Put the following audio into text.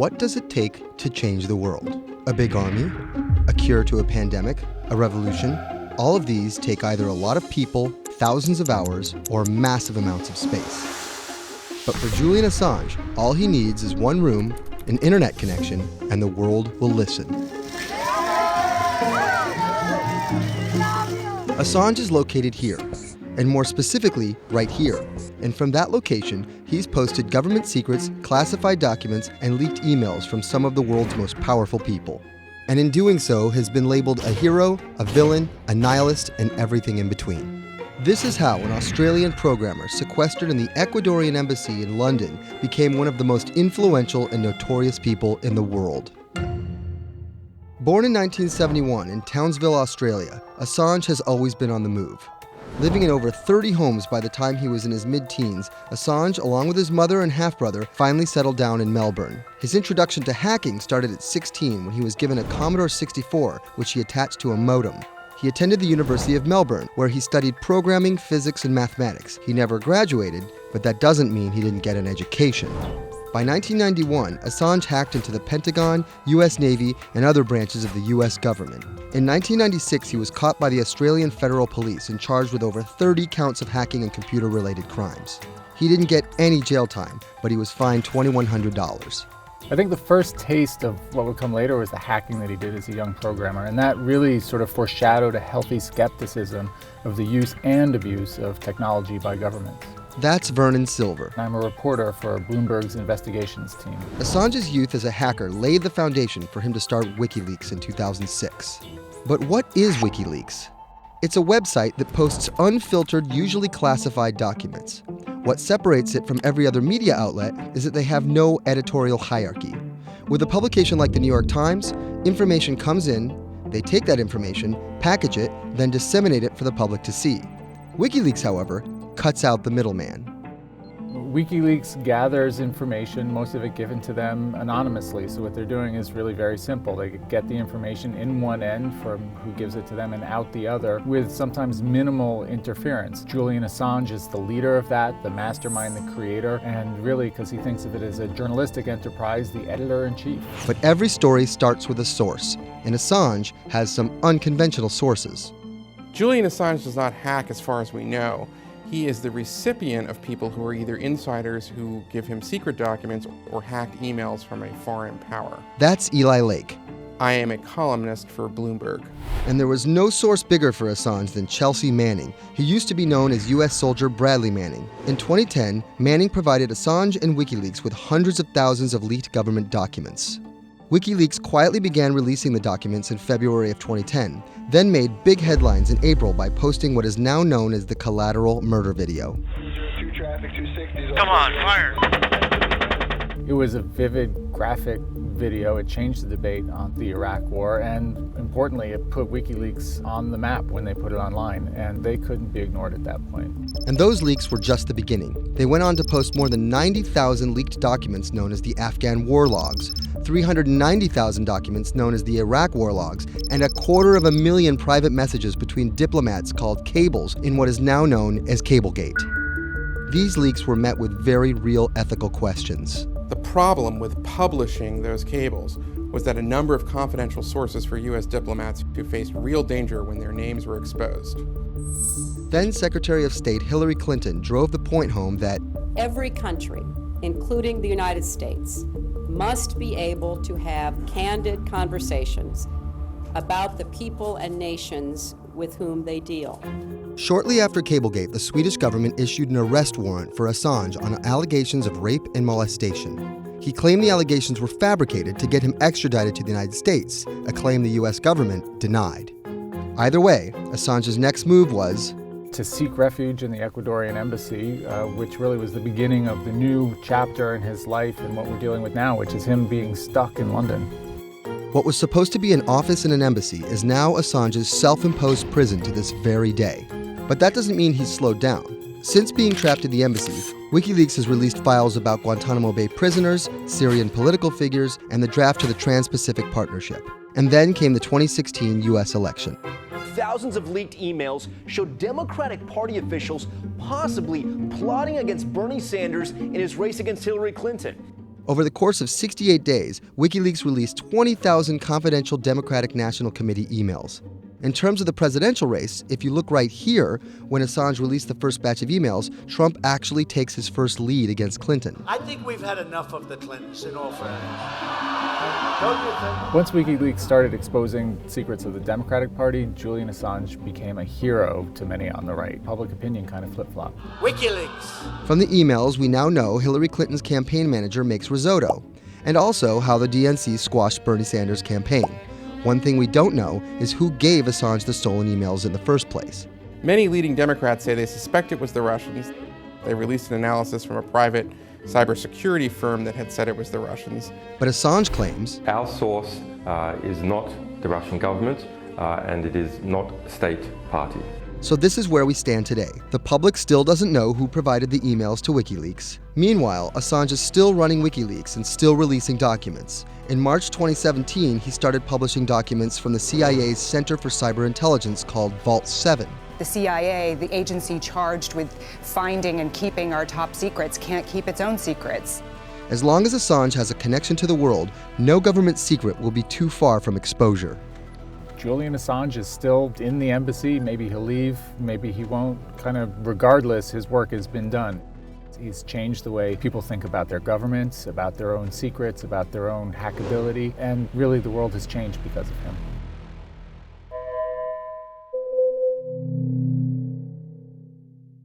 what does it take to change the world? A big army? A cure to a pandemic? A revolution? All of these take either a lot of people, thousands of hours, or massive amounts of space. But for Julian Assange, all he needs is one room, an internet connection, and the world will listen. Assange is located here, and more specifically, right here. And from that location, he's posted government secrets, classified documents, and leaked emails from some of the world's most powerful people. And in doing so, has been labeled a hero, a villain, a nihilist, and everything in between. This is how an Australian programmer sequestered in the Ecuadorian embassy in London became one of the most influential and notorious people in the world. Born in 1971 in Townsville, Australia, Assange has always been on the move. Living in over 30 homes by the time he was in his mid-teens, Assange, along with his mother and half-brother, finally settled down in Melbourne. His introduction to hacking started at 16 when he was given a Commodore 64, which he attached to a modem. He attended the University of Melbourne, where he studied programming, physics, and mathematics. He never graduated, but that doesn't mean he didn't get an education. By 1991, Assange hacked into the Pentagon, US Navy, and other branches of the US government. In 1996, he was caught by the Australian Federal Police and charged with over 30 counts of hacking and computer-related crimes. He didn't get any jail time, but he was fined $2,100. I think the first taste of what would come later was the hacking that he did as a young programmer, and that really sort of foreshadowed a healthy skepticism of the use and abuse of technology by governments. That's Vernon Silver. I'm a reporter for Bloomberg's investigations team. Assange's youth as a hacker laid the foundation for him to start WikiLeaks in 2006. But what is WikiLeaks? It's a website that posts unfiltered, usually classified documents. What separates it from every other media outlet is that they have no editorial hierarchy. With a publication like the New York Times, information comes in, they take that information, package it, then disseminate it for the public to see. WikiLeaks, however, cuts out the middleman. WikiLeaks gathers information, most of it given to them anonymously. So what they're doing is really very simple. They get the information in one end from who gives it to them and out the other with sometimes minimal interference. Julian Assange is the leader of that, the mastermind, the creator, and really, because he thinks of it as a journalistic enterprise, the editor-in-chief. But every story starts with a source, and Assange has some unconventional sources. Julian Assange does not hack as far as we know. He is the recipient of people who are either insiders who give him secret documents or hacked emails from a foreign power. That's Eli Lake. I am a columnist for Bloomberg. And there was no source bigger for Assange than Chelsea Manning. He used to be known as U.S. soldier Bradley Manning. In 2010, Manning provided Assange and WikiLeaks with hundreds of thousands of leaked government documents. WikiLeaks quietly began releasing the documents in February of 2010, then made big headlines in April by posting what is now known as the collateral murder video. Come on, fire! It was a vivid, graphic video. It changed the debate on the Iraq War, and importantly, it put WikiLeaks on the map when they put it online, and they couldn't be ignored at that point. And those leaks were just the beginning. They went on to post more than 90,000 leaked documents known as the Afghan war logs, 390,000 documents known as the Iraq war logs, and 250,000 private messages between diplomats called cables in what is now known as Cablegate. These leaks were met with very real ethical questions. The problem with publishing those cables was that a number of confidential sources for U.S. diplomats who faced real danger when their names were exposed. Then Secretary of State Hillary Clinton drove the point home that every country, including the United States, must be able to have candid conversations about the people and nations with whom they deal. Shortly after Cablegate, the Swedish government issued an arrest warrant for Assange on allegations of rape and molestation. He claimed the allegations were fabricated to get him extradited to the United States, a claim the US government denied. Either way, Assange's next move was to seek refuge in the Ecuadorian embassy, which really was the beginning of the new chapter in his life and what we're dealing with now, which is him being stuck in London. What was supposed to be an office in an embassy is now Assange's self-imposed prison to this very day. But that doesn't mean he's slowed down. Since being trapped in the embassy, WikiLeaks has released files about Guantanamo Bay prisoners, Syrian political figures, and the draft to the Trans-Pacific Partnership. And then came the 2016 US election. Thousands of leaked emails showed Democratic Party officials possibly plotting against Bernie Sanders in his race against Hillary Clinton. Over the course of 68 days, WikiLeaks released 20,000 confidential Democratic National Committee emails. In terms of the presidential race, if you look right here, when Assange released the first batch of emails, Trump actually takes his first lead against Clinton. I think we've had enough of the Clintons, in all fairness. Don't you think? Once WikiLeaks started exposing secrets of the Democratic Party, Julian Assange became a hero to many on the right. Public opinion kind of flip-flopped. WikiLeaks. From the emails, we now know Hillary Clinton's campaign manager makes risotto, and also how the DNC squashed Bernie Sanders' campaign. One thing we don't know is who gave Assange the stolen emails in the first place. Many leading Democrats say they suspect it was the Russians. They released an analysis from a private cybersecurity firm that had said it was the Russians. But Assange claims our source is not the Russian government, and it is not a state party. So this is where we stand today. The public still doesn't know who provided the emails to WikiLeaks. Meanwhile, Assange is still running WikiLeaks and still releasing documents. In March 2017, he started publishing documents from the CIA's Center for Cyber Intelligence called Vault 7. The CIA, the agency charged with finding and keeping our top secrets, can't keep its own secrets. As long as Assange has a connection to the world, no government secret will be too far from exposure. Julian Assange is still in the embassy. Maybe he'll leave, maybe he won't. Kind of regardless, his work has been done. He's changed the way people think about their governments, about their own secrets, about their own hackability, and really the world has changed because of him.